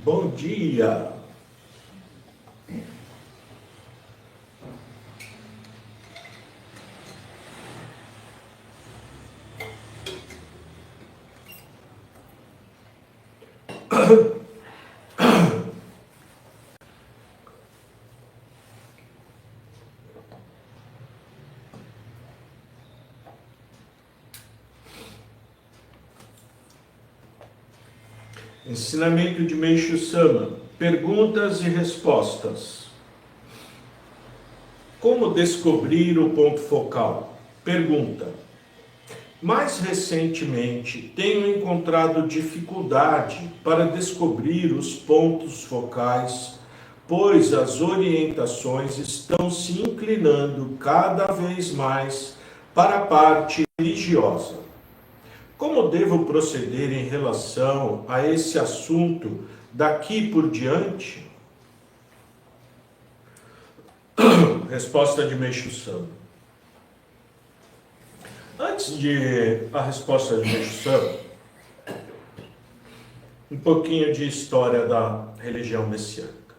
Bom dia! Ensinamento de Meishu Sama. Perguntas e respostas. Como descobrir o ponto focal? Pergunta. Mais recentemente, tenho encontrado dificuldade para descobrir os pontos focais, pois as orientações estão se inclinando cada vez mais para a parte religiosa. Como devo proceder em relação a esse assunto daqui por diante? Resposta de Meishu Sama. Antes de a resposta de Meishu Sama, um pouquinho de história da religião messiânica.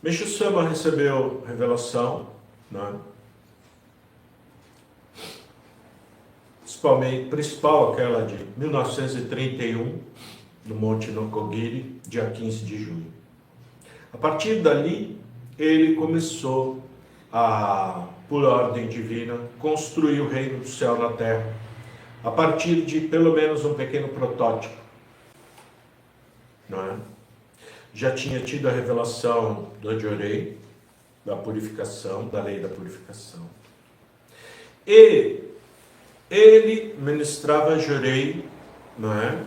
Meishu Sama recebeu revelação, né? Principal aquela de 1931, no Monte Nokogiri, dia 15 de junho. A partir dali, ele começou a, por ordem divina, construir o reino do céu na terra, a partir de pelo menos um pequeno protótipo. Não é? Já tinha tido a revelação do Jorei, da purificação, da lei da purificação. E ele ministrava Jorei, não é?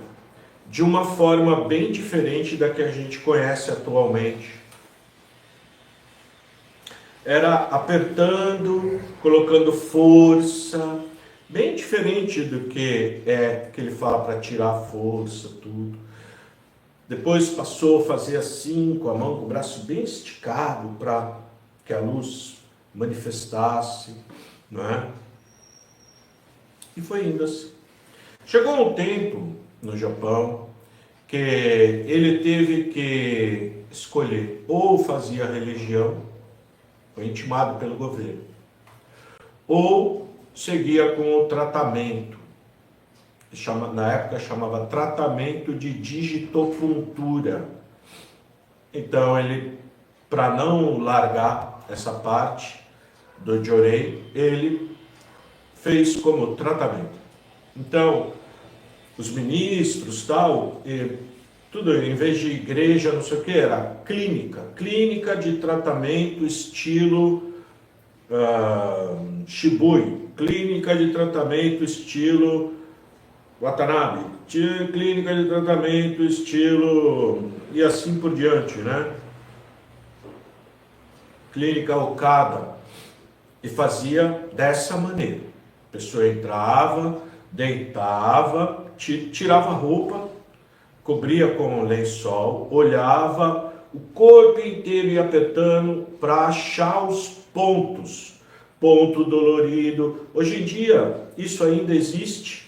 De uma forma bem diferente da que a gente conhece atualmente. Era apertando, colocando força, bem diferente do que ele fala para tirar a força, tudo. Depois passou a fazer assim, com a mão, com o braço bem esticado, para que a luz manifestasse, não é? E foi indo assim. Chegou um tempo no Japão que ele teve que escolher ou fazia religião, foi intimado pelo governo, ou seguia com o tratamento, na época chamava tratamento de digitopuntura. Então ele, para não largar essa parte do Jorei, ele fez como tratamento. Então, os ministros, tal, tudo, em vez de igreja, não sei o que, era clínica de tratamento estilo Shibui, clínica de tratamento estilo Watanabe, clínica de tratamento estilo, e assim por diante, né? Clínica Okada, e fazia dessa maneira. A pessoa entrava, deitava, tirava a roupa, cobria com um lençol, olhava, o corpo inteiro ia apertando para achar os pontos. Ponto dolorido. Hoje em dia, isso ainda existe.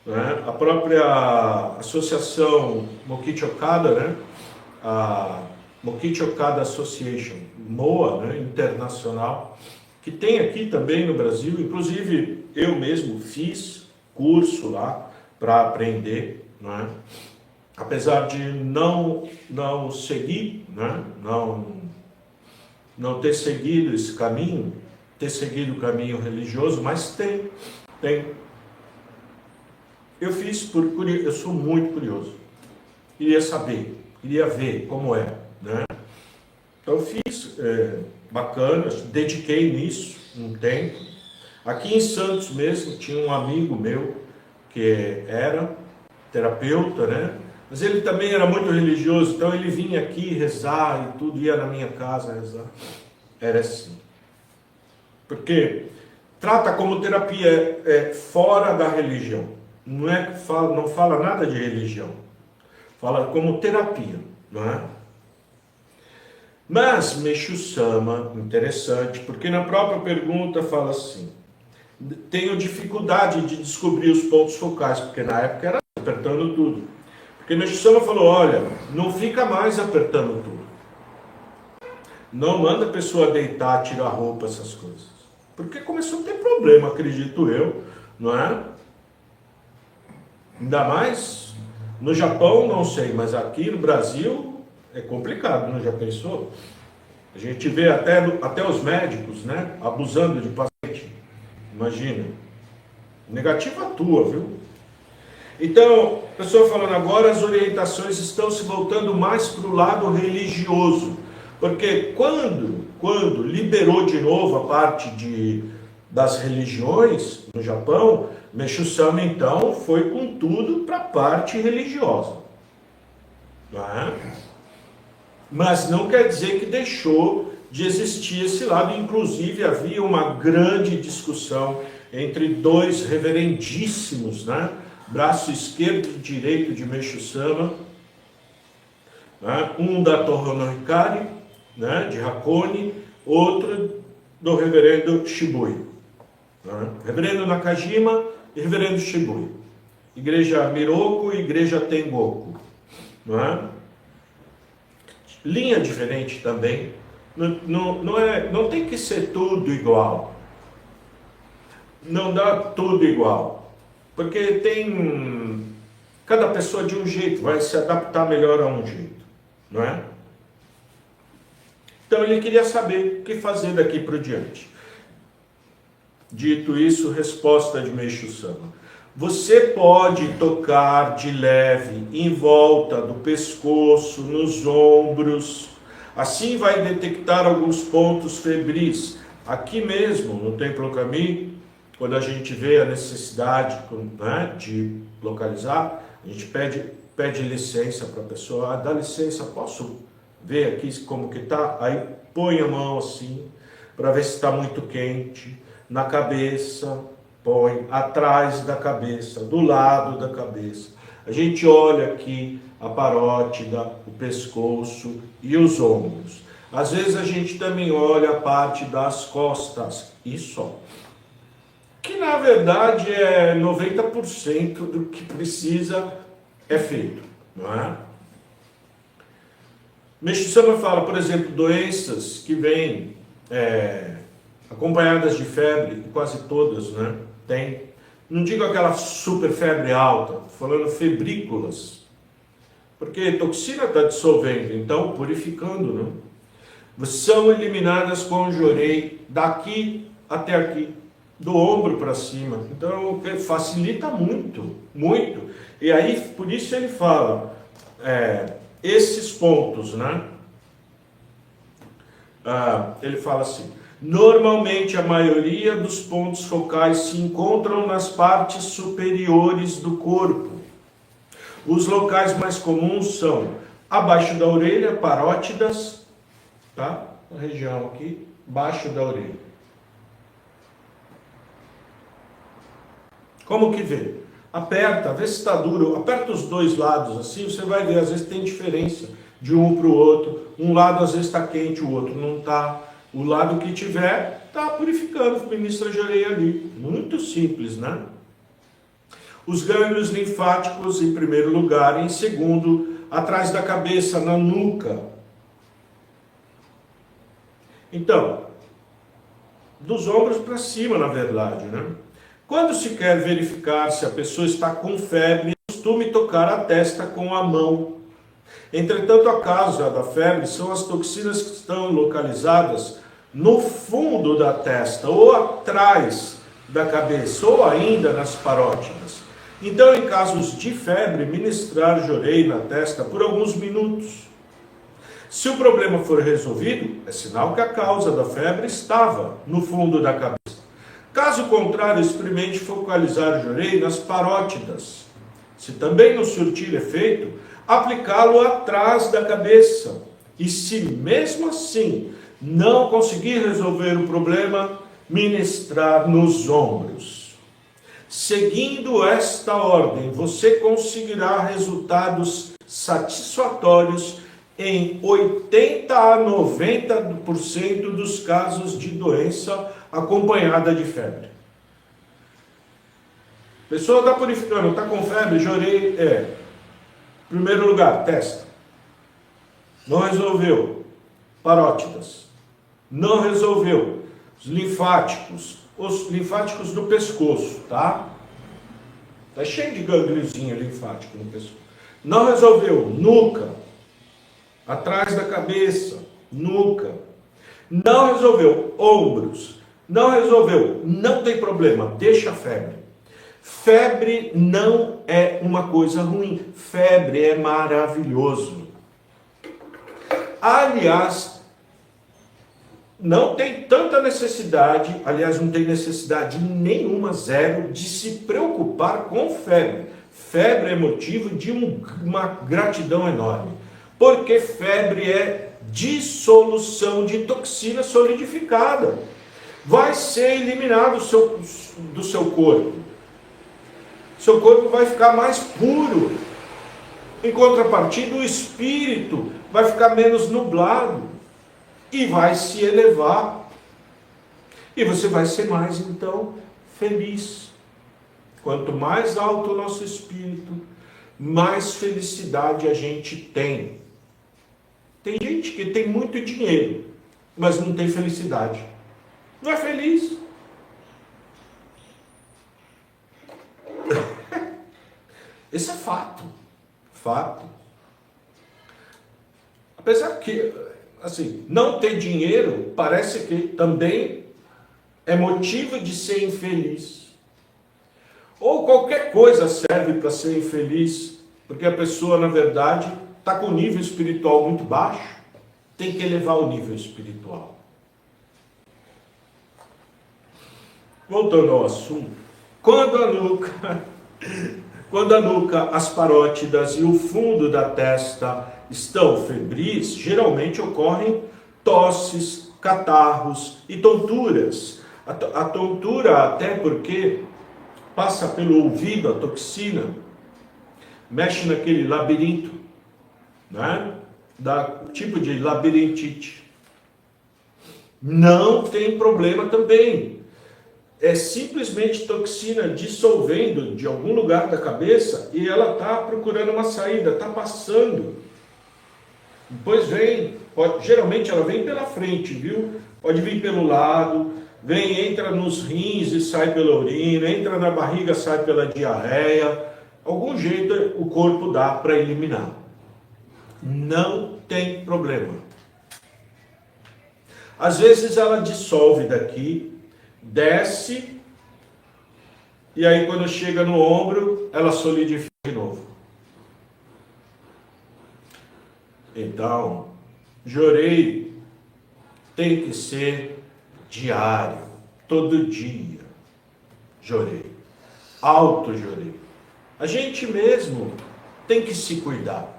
Né? A própria associação Mokichi Okada, né? A Mokichi Okada Association, MOA, né? Internacional, que tem aqui também no Brasil, inclusive eu mesmo fiz curso lá para aprender, né? Apesar de não seguir, né? não ter seguido esse caminho, ter seguido o caminho religioso, mas tem. Eu fiz eu sou muito curioso, queria saber, queria ver como é, né? Então fiz, bacana, dediquei nisso um tempo. Aqui em Santos mesmo tinha um amigo meu que era terapeuta, né? Mas ele também era muito religioso, então ele vinha aqui rezar e tudo, ia na minha casa rezar. Era assim. Porque trata como terapia fora da religião. Não fala nada de religião. Fala como terapia, não é? Mas Meishu Sama, interessante, porque na própria pergunta fala assim: tenho dificuldade de descobrir os pontos focais, porque na época era apertando tudo. Porque Meixo Sama falou, olha, não fica mais apertando tudo. Não manda a pessoa deitar, tirar roupa, essas coisas. Porque começou a ter problema, acredito eu, não é? Ainda mais no Japão, não sei, mas aqui no Brasil é complicado, não já pensou? A gente vê até os médicos, né, abusando de paciente. Imagina. Negativa tua, viu? Então, a pessoa falando agora, as orientações estão se voltando mais para o lado religioso. Porque quando liberou de novo a parte das religiões no Japão, Meixo Sama então foi com tudo para a parte religiosa. Não é? Mas não quer dizer que deixou de existir esse lado. Inclusive havia uma grande discussão entre dois reverendíssimos, né? Braço esquerdo e direito de Meixo Sama, né? Um da Tohono no Hikari, né? De Hakone, outro do reverendo Shibui, né? Reverendo Nakajima e reverendo Shibui. Igreja Miroku e igreja Tengoku, né? Linha diferente também, não tem que ser tudo igual, não dá tudo igual, porque tem, cada pessoa de um jeito, vai se adaptar melhor a um jeito, não é? Então ele queria saber o que fazer daqui para diante. Dito isso, resposta de Meixo Sama. Você pode tocar de leve em volta do pescoço, nos ombros. Assim vai detectar alguns pontos febris. Aqui mesmo, no Templo Kami, quando a gente vê a necessidade, né, de localizar, a gente pede licença para a pessoa. Dá licença, posso ver aqui como que está? Aí põe a mão assim, para ver se está muito quente. Na cabeça, põe atrás da cabeça, do lado da cabeça. A gente olha aqui a parótida, o pescoço e os ombros. Às vezes a gente também olha a parte das costas e só. Que na verdade é 90% do que precisa é feito, não é? Meixo Sama fala, por exemplo, doenças que vêm acompanhadas de febre, quase todas, né? Tem. Não digo aquela super febre alta, falando febrículas, porque toxina está dissolvendo, então purificando, né? São eliminadas com jorei daqui até aqui, do ombro para cima. Então facilita muito, muito. E aí, por isso ele fala, esses pontos, né? Ele fala assim, normalmente a maioria dos pontos focais se encontram nas partes superiores do corpo. Os locais mais comuns são abaixo da orelha, parótidas, tá? A região aqui, abaixo da orelha. Como que vê? Aperta, vê se está duro, aperta os dois lados assim, você vai ver, às vezes tem diferença de um para o outro. Um lado às vezes está quente, o outro não está. O lado que tiver, está purificando, ministra jorei ali. Muito simples, né? Os gânglios linfáticos, em primeiro lugar. Em segundo, atrás da cabeça, na nuca. Então, dos ombros para cima, na verdade, né? Quando se quer verificar se a pessoa está com febre, costume tocar a testa com a mão. Entretanto, a causa da febre são as toxinas que estão localizadas no fundo da testa, ou atrás da cabeça, ou ainda nas parótidas. Então, em casos de febre, ministrar jorei na testa por alguns minutos. Se o problema for resolvido, é sinal que a causa da febre estava no fundo da cabeça. Caso contrário, experimente focalizar o jorei nas parótidas. Se também não surtir efeito, aplicá-lo atrás da cabeça. E se mesmo assim não conseguir resolver o problema, ministrar nos ombros. Seguindo esta ordem, você conseguirá resultados satisfatórios em 80 a 90% dos casos de doença acompanhada de febre. A pessoa está purificando, está com febre, jorei, Primeiro lugar, testa. Não resolveu. Parótidas. Não resolveu. Os linfáticos do pescoço, tá? Tá cheio de gangliozinho linfático no pescoço. Não resolveu. Nuca. Atrás da cabeça. Nuca. Não resolveu. Ombros. Não resolveu. Não tem problema. Deixa a febre. Febre não é uma coisa ruim. Febre é maravilhoso. Aliás, não tem tanta necessidade, não tem necessidade nenhuma, zero, de se preocupar com febre. Febre é motivo de uma gratidão enorme. Porque febre é dissolução de toxina solidificada. Vai ser eliminado do seu corpo. Seu corpo vai ficar mais puro. Em contrapartida, o espírito vai ficar menos nublado e vai se elevar. E você vai ser mais, então, feliz. Quanto mais alto o nosso espírito, mais felicidade a gente tem. Tem gente que tem muito dinheiro, mas não tem felicidade. Não é feliz. Esse é fato. Fato. Apesar que, assim, não ter dinheiro parece que também é motivo de ser infeliz. Ou qualquer coisa serve para ser infeliz, porque a pessoa, na verdade, está com o nível espiritual muito baixo, tem que elevar o nível espiritual. Voltando ao assunto, quando a nuca, as parótidas e o fundo da testa estão febris, geralmente ocorrem tosses, catarros e tonturas. A tontura, até porque passa pelo ouvido a toxina, mexe naquele labirinto, né? Dá tipo de labirintite. Não tem problema também. É simplesmente toxina dissolvendo de algum lugar da cabeça e ela está procurando uma saída, está passando. Depois geralmente ela vem pela frente, viu? Pode vir pelo lado, entra nos rins e sai pela urina, entra na barriga, sai pela diarreia. Algum jeito o corpo dá para eliminar. Não tem problema. Às vezes ela dissolve daqui, desce, e aí quando chega no ombro, ela solidifica de novo. Então, jorei tem que ser diário, todo dia. Jorei, auto-jorei. A gente mesmo tem que se cuidar.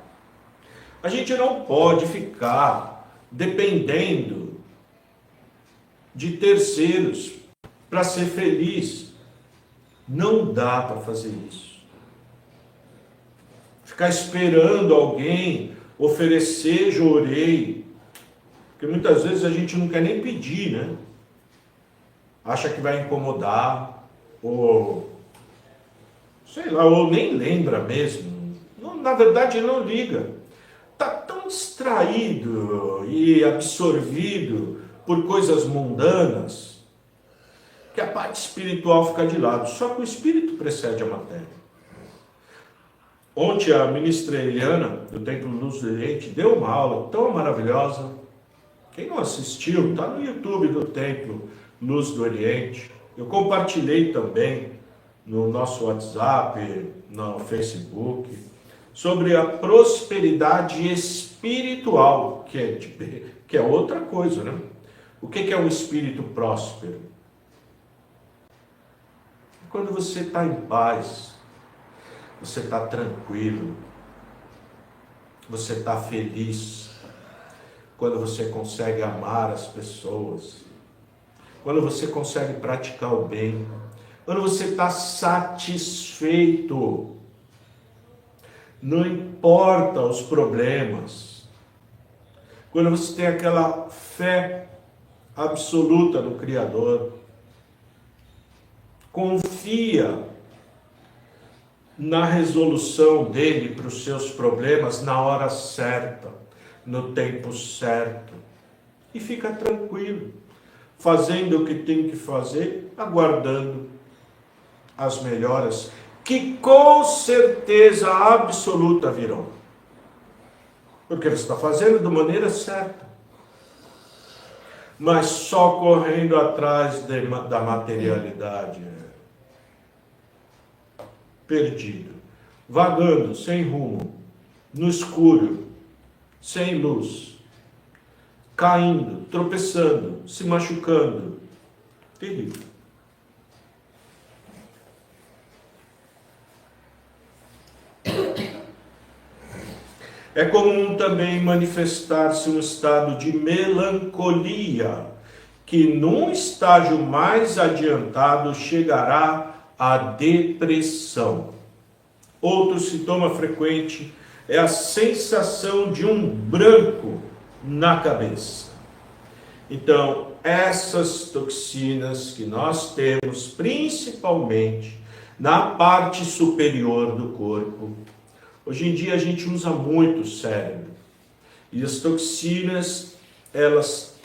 A gente não pode ficar dependendo de terceiros para ser feliz. Não dá para fazer isso. Ficar esperando alguém oferecer jorei, porque muitas vezes a gente não quer nem pedir, né? Acha que vai incomodar, ou sei lá, ou nem lembra mesmo. Não, na verdade não liga. Está tão distraído e absorvido por coisas mundanas que a parte espiritual fica de lado. Só que o espírito precede a matéria. Ontem a ministra Eliana, do Templo Luz do Oriente, deu uma aula tão maravilhosa. Quem não assistiu, está no YouTube do Templo Luz do Oriente. Eu compartilhei também no nosso WhatsApp, no Facebook, sobre a prosperidade espiritual, que é outra coisa, né? O que é um espírito próspero? Quando você está em paz, você está tranquilo, você está feliz, quando você consegue amar as pessoas, quando você consegue praticar o bem, quando você está satisfeito, não importa os problemas, quando você tem aquela fé absoluta no Criador, confia na resolução dele para os seus problemas na hora certa, no tempo certo. E fica tranquilo, fazendo o que tem que fazer, aguardando as melhoras, que com certeza absoluta virão. Porque você está fazendo de maneira certa. Mas só correndo atrás da materialidade. Perdido. Vagando, sem rumo. No escuro. Sem luz. Caindo, tropeçando, se machucando. Terrível. É comum também manifestar-se um estado de melancolia, que num estágio mais adiantado chegará à depressão. Outro sintoma frequente é a sensação de um branco na cabeça. Então, essas toxinas que nós temos, principalmente na parte superior do corpo, hoje em dia a gente usa muito o cérebro. E as toxinas, elas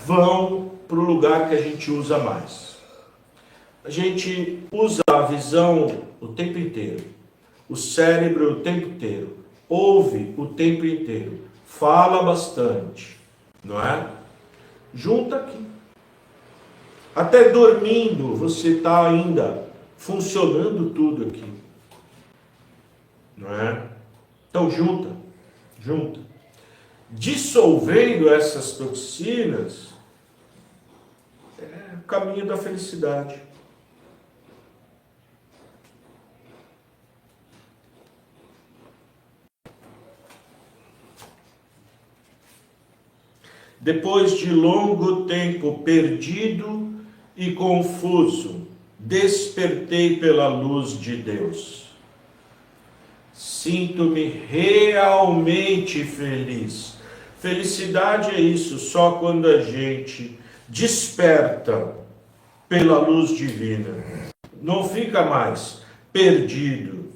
vão para o lugar que a gente usa mais. A gente usa a visão o tempo inteiro, o cérebro o tempo inteiro, ouve o tempo inteiro, fala bastante, não é? Junta aqui. Até dormindo você está ainda funcionando tudo aqui, não é? Então junta. Dissolvendo essas toxinas é o caminho da felicidade. Depois de longo tempo perdido e confuso, despertei pela luz de Deus. Sinto-me realmente feliz. Felicidade é isso, só quando a gente desperta pela luz divina. Não fica mais perdido,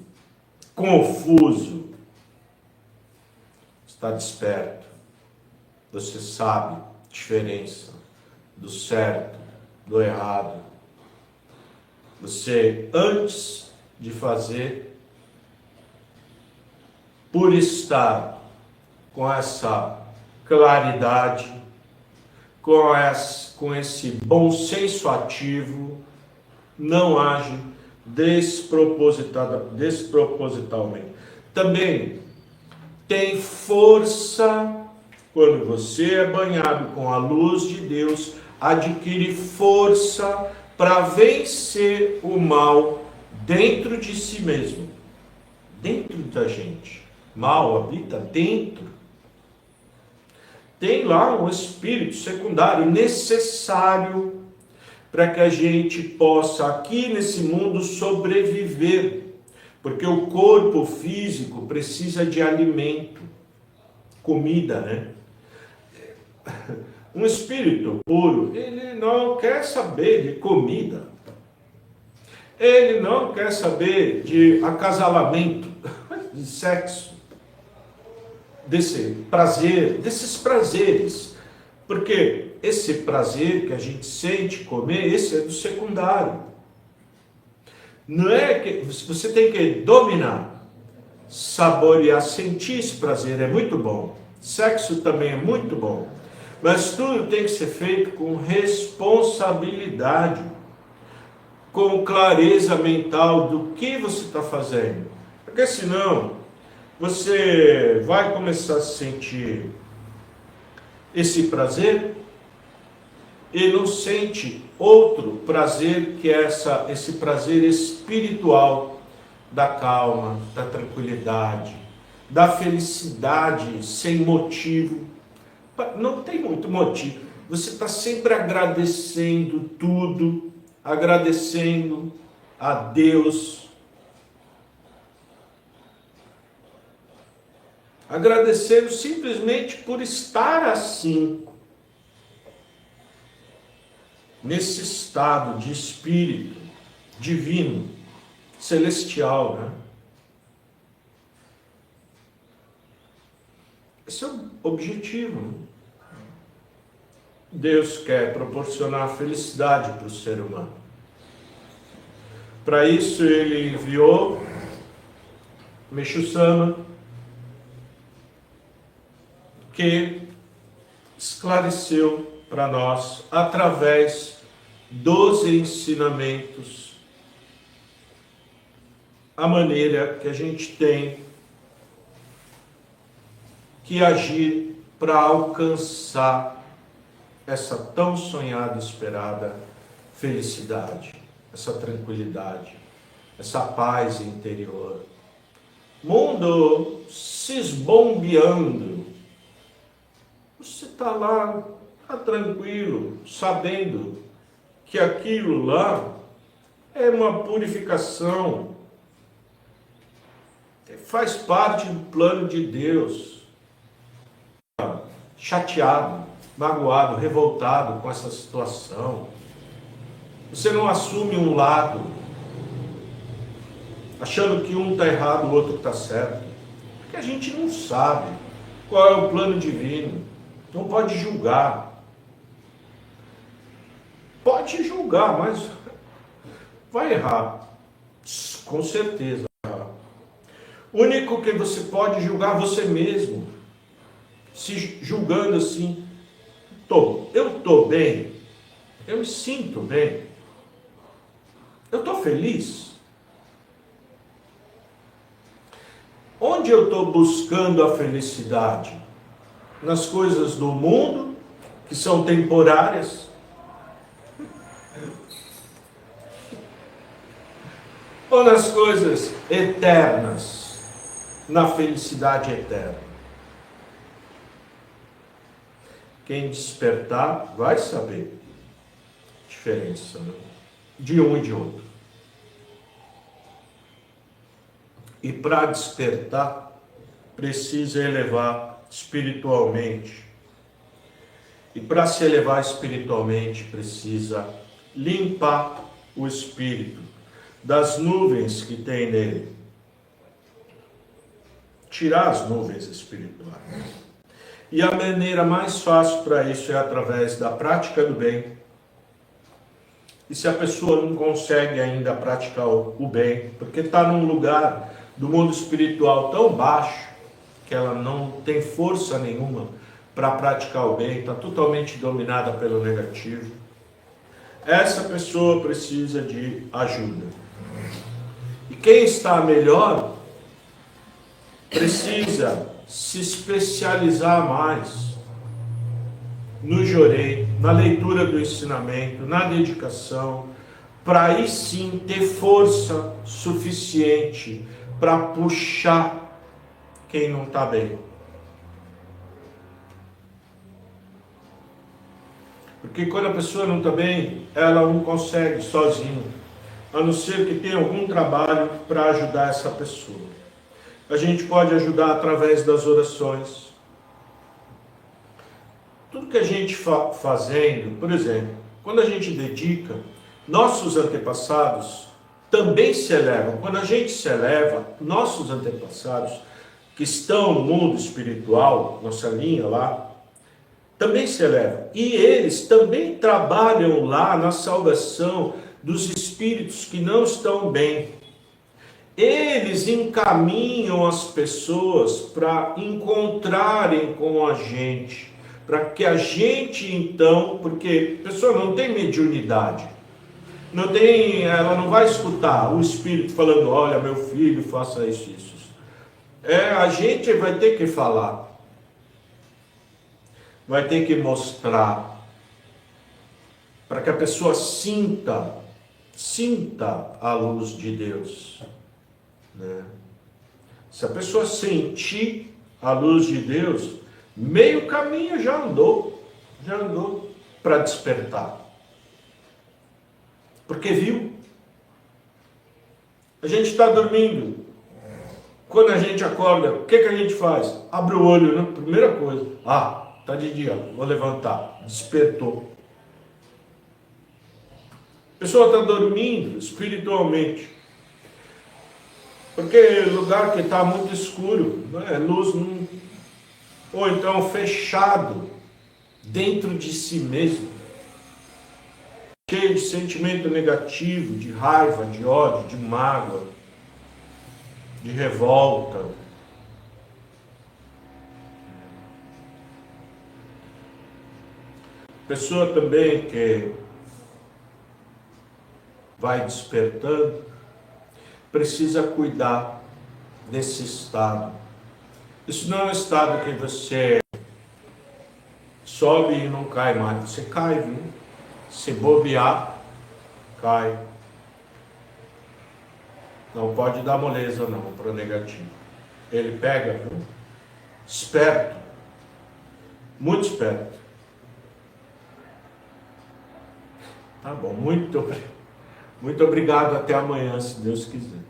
confuso. Está desperto. Você sabe a diferença do certo, do errado. Você, antes de fazer, por estar com essa claridade, com esse bom senso ativo, não age despropositalmente. Também tem força. Quando você é banhado com a luz de Deus, adquire força para vencer o mal dentro de si mesmo, dentro da gente. Mal habita dentro. Tem lá um espírito secundário necessário para que a gente possa aqui nesse mundo sobreviver, porque o corpo físico precisa de alimento, comida, né? Um espírito puro, ele não quer saber de comida. Ele não quer saber de acasalamento, de sexo, desse prazer, desses prazeres. Porque esse prazer que a gente sente comer, esse é do secundário. Não é que você tem que dominar, saborear, sentir esse prazer, é muito bom. Sexo também é muito bom. Mas tudo tem que ser feito com responsabilidade, com clareza mental do que você está fazendo. Porque senão, você vai começar a sentir esse prazer e não sente outro prazer, que é esse prazer espiritual da calma, da tranquilidade, da felicidade sem motivo. Não tem muito motivo. Você está sempre agradecendo tudo, agradecendo a Deus, agradecendo simplesmente por estar assim, nesse estado de espírito, divino, celestial, né? Esse é o objetivo, né? Deus quer proporcionar felicidade para o ser humano. Para isso ele enviou Meixo Sama, que esclareceu para nós, através dos ensinamentos, a maneira que a gente tem que agir para alcançar essa tão sonhada e esperada felicidade, essa tranquilidade, essa paz interior. Mundo se esbombeando. Você está lá, está tranquilo, sabendo que aquilo lá é uma purificação, faz parte do plano de Deus. Chateado, magoado, revoltado com essa situação. Você não assume um lado, achando que um está errado, o outro está certo. Porque a gente não sabe qual é o plano divino. Não pode julgar. Pode julgar, mas vai errar. Com certeza vai errar. O único que você pode julgar é você mesmo. Se julgando assim, eu estou bem, eu me sinto bem, eu estou feliz. Onde eu estou buscando a felicidade? Nas coisas do mundo, que são temporárias? Ou nas coisas eternas, na felicidade eterna? Quem despertar vai saber a diferença, né? De um e de outro. E para despertar, precisa elevar espiritualmente. E para se elevar espiritualmente, precisa limpar o espírito das nuvens que tem nele. Tirar as nuvens espirituais. E a maneira mais fácil para isso é através da prática do bem. E se a pessoa não consegue ainda praticar o bem, porque está num lugar do mundo espiritual tão baixo, que ela não tem força nenhuma para praticar o bem, está totalmente dominada pelo negativo, essa pessoa precisa de ajuda. E quem está melhor precisa se especializar mais no jorei, na leitura do ensinamento, na dedicação, para aí sim ter força suficiente para puxar quem não está bem. Porque quando a pessoa não está bem, ela não consegue sozinha, a não ser que tenha algum trabalho para ajudar essa pessoa. A gente pode ajudar através das orações. Tudo que a gente fazendo, por exemplo, quando a gente dedica, nossos antepassados também se elevam. Quando a gente se eleva, nossos antepassados, que estão no mundo espiritual, nossa linha lá, também se elevam. E eles também trabalham lá na salvação dos espíritos que não estão bem. Eles encaminham as pessoas para encontrarem com a gente, para que a gente então, porque a pessoa não tem mediunidade, ela não vai escutar o espírito falando, olha meu filho, faça isso, isso. A gente vai ter que falar, vai ter que mostrar, para que a pessoa sinta a luz de Deus. Né? Se a pessoa sentir a luz de Deus, meio caminho já andou para despertar, porque viu. A gente está dormindo, quando a gente acorda, o que a gente faz? Abre o olho, né? Primeira coisa, está de dia, vou levantar, despertou. A pessoa está dormindo espiritualmente. Porque lugar que está muito escuro, né? Luz não... Ou então fechado dentro de si mesmo, cheio de sentimento negativo, de raiva, de ódio, de mágoa, de revolta. Pessoa também que vai despertando, precisa cuidar desse estado. Isso não é um estado que você sobe e não cai mais. Você cai, viu? Se bobear, cai. Não pode dar moleza não para o negativo. Ele pega, viu? Esperto. Muito esperto. Tá bom, muito obrigado. Até amanhã, se Deus quiser.